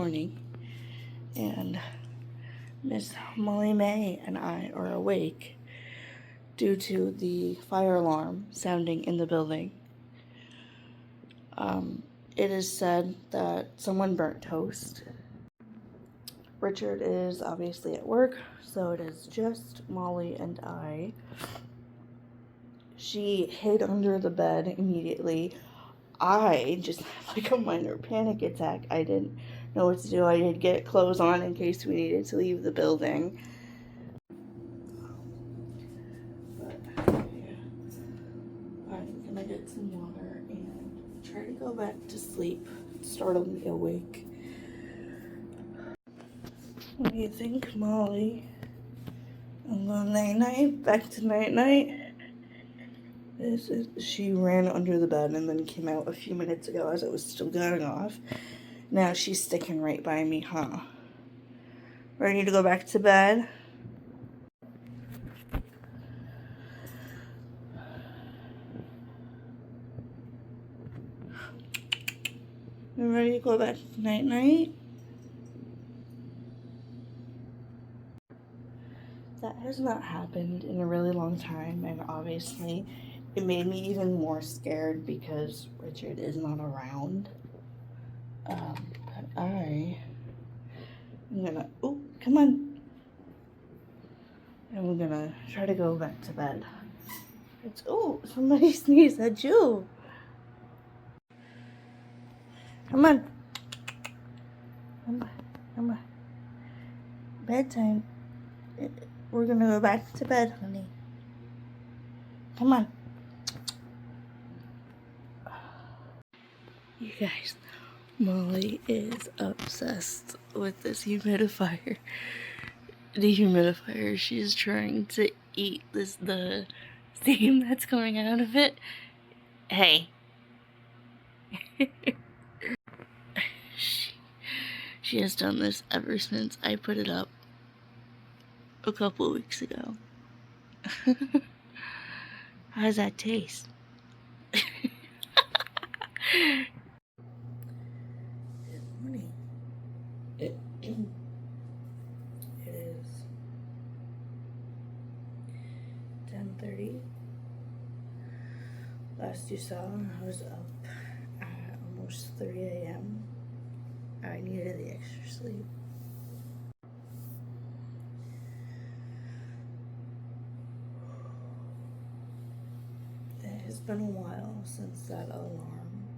morning, and Miss Molly May and I are awake due to the fire alarm sounding in the building. It is said that someone burnt toast. Richard is obviously at work, so it is just Molly and I. She hid under the bed immediately. I just had like a minor panic attack. I didn't know what to do. I did get clothes on in case we needed to leave the building. But yeah, I'm gonna get some water and try to go back to sleep. Startle me awake. What do you think, Molly? I'm going night-night, back to night-night. She ran under the bed and then came out a few minutes ago as it was still going off. Now she's sticking right by me, huh? Ready to go back to bed? You ready to go back to night-night? That has not happened in a really long time, and obviously it made me even more scared because Richard is not around. But I'm gonna, oh, come on. And we're gonna try to go back to bed. Oh, somebody sneezed at you. Come on. Come on. Bedtime. We're gonna go back to bed, honey. Come on. You guys, Molly is obsessed with this humidifier. Dehumidifier. She's trying to eat the steam that's coming out of it. Hey. She has done this ever since I put it up a couple weeks ago. How does that taste? Good morning. It is 10:30. Last you saw, I was up at almost 3 a.m. I needed the extra sleep. It has been a while since that alarm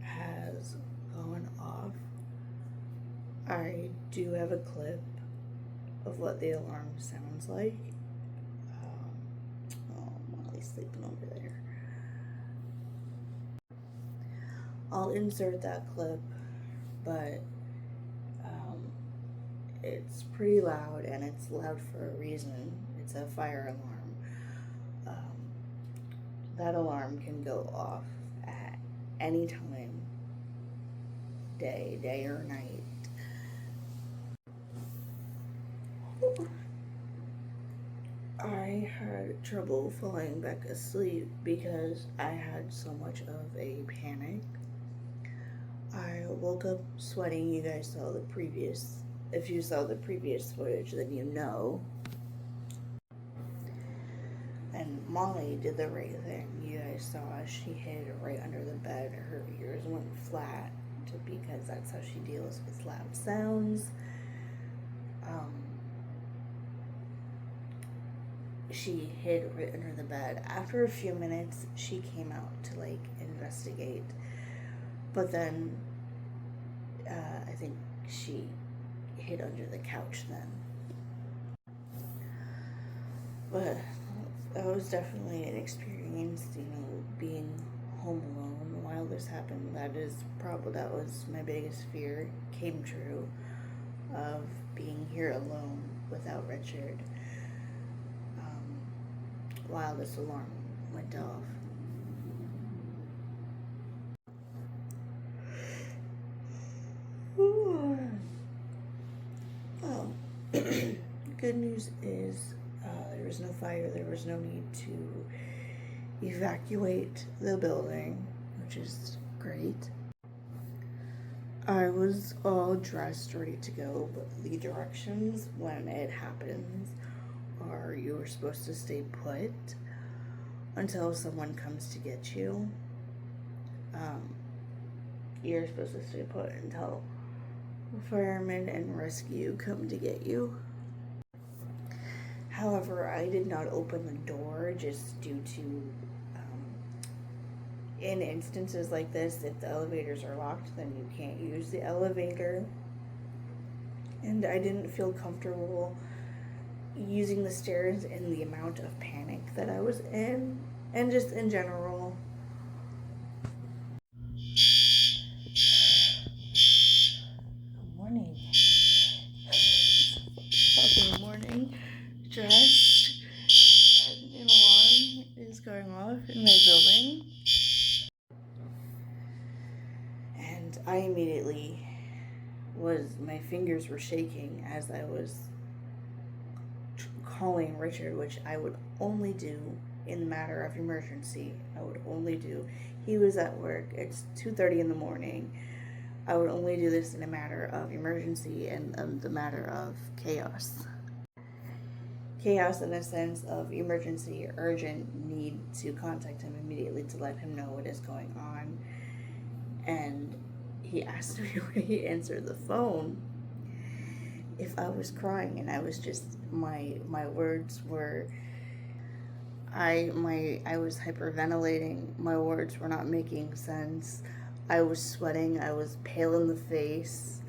has gone off. I do have a clip of what the alarm sounds like. Oh, Molly's sleeping over there. I'll insert that clip, but it's pretty loud, and it's loud for a reason. It's a fire alarm. That alarm can go off at any time, day or night. I had trouble falling back asleep because I had so much of a panic. I woke up sweating. You guys saw the previous, if you saw the previous footage, then you know. And Molly did the right thing. You guys saw she hid right under the bed. Her ears went flat because that's how she deals with loud sounds. She hid right under the bed. After a few minutes, she came out to like investigate. But then I think she hid under the couch then. But that was definitely an experience, being home alone while this happened. That was my biggest fear, came true, of being here alone without Richard while this alarm went off. Well, good news is there was no fire. There was no need to evacuate the building, which is great. I was all dressed, ready to go, but the directions when it happens are you are supposed to stay put until someone comes to get you. You're supposed to stay put until firemen and rescue come to get you. However, I did not open the door just due to, in instances like this, if the elevators are locked, then you can't use the elevator. And I didn't feel comfortable using the stairs in the amount of panic that I was in, and just in general. Good morning. Fucking morning. Dressed. And an alarm is going off in my building. And I immediately my fingers were shaking as I was calling Richard, which I would only do in the matter of emergency. I would only do. He was at work. It's 2:30 in the morning. I would only do this in a matter of emergency and the matter of chaos. Chaos in a sense of emergency, urgent need to contact him immediately to let him know what is going on. And he asked me when he answered the phone if I was crying, and I was just, my words were, I was hyperventilating. My words were not making sense. I was sweating. I was pale in the face.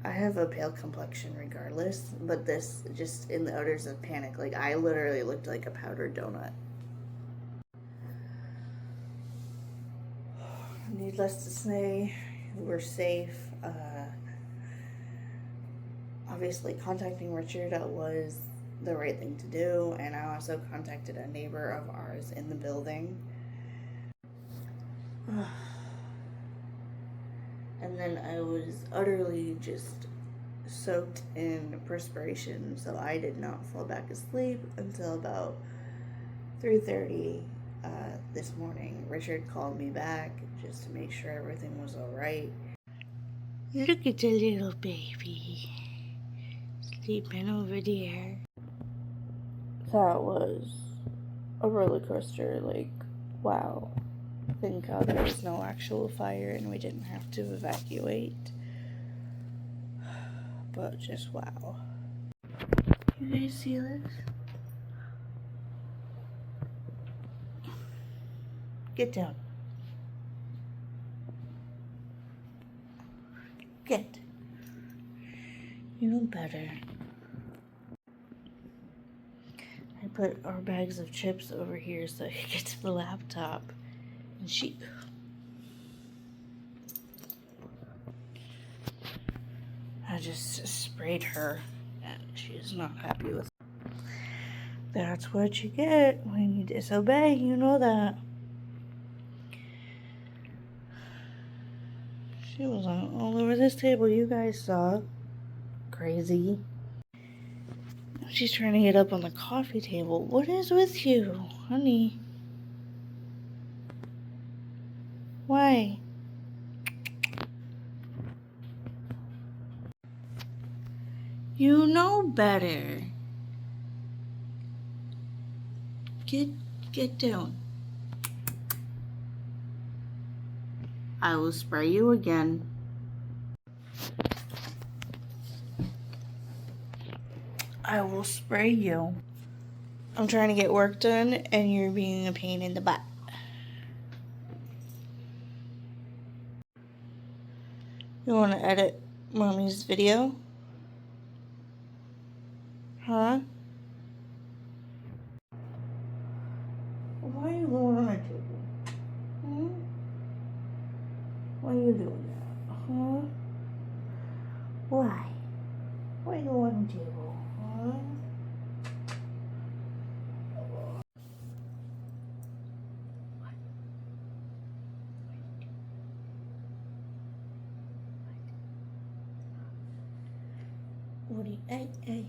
I have a pale complexion regardless, but this, just in the odors of panic, like I literally looked like a powdered donut. Needless to say, we're safe. Obviously, contacting Richard was the right thing to do, and I also contacted a neighbor of ours in the building. And then I was utterly just soaked in perspiration, so I did not fall back asleep until about 3:30 this morning. Richard called me back just to make sure everything was all right. Look at the little baby sleeping over there. That was a roller coaster. Like, wow. Thank God there was no actual fire and we didn't have to evacuate. But just wow. You guys see this? Get down. Get. You know better. I put our bags of chips over here so I could get to the laptop. And I just sprayed her, and she's not happy with it. That's what you get when you disobey, you know that. She was all over this table, you guys saw. Crazy. She's trying to get up on the coffee table. What is with you, honey? Why? You know better. Get down. I will spray you again. I will spray you. I'm trying to get work done and you're being a pain in the butt. You want to edit Mommy's video? Huh? Why are you going on my table? Hmm? Why are you doing that? Huh? Why? Why are you going on the table? Huh? What do you, hey.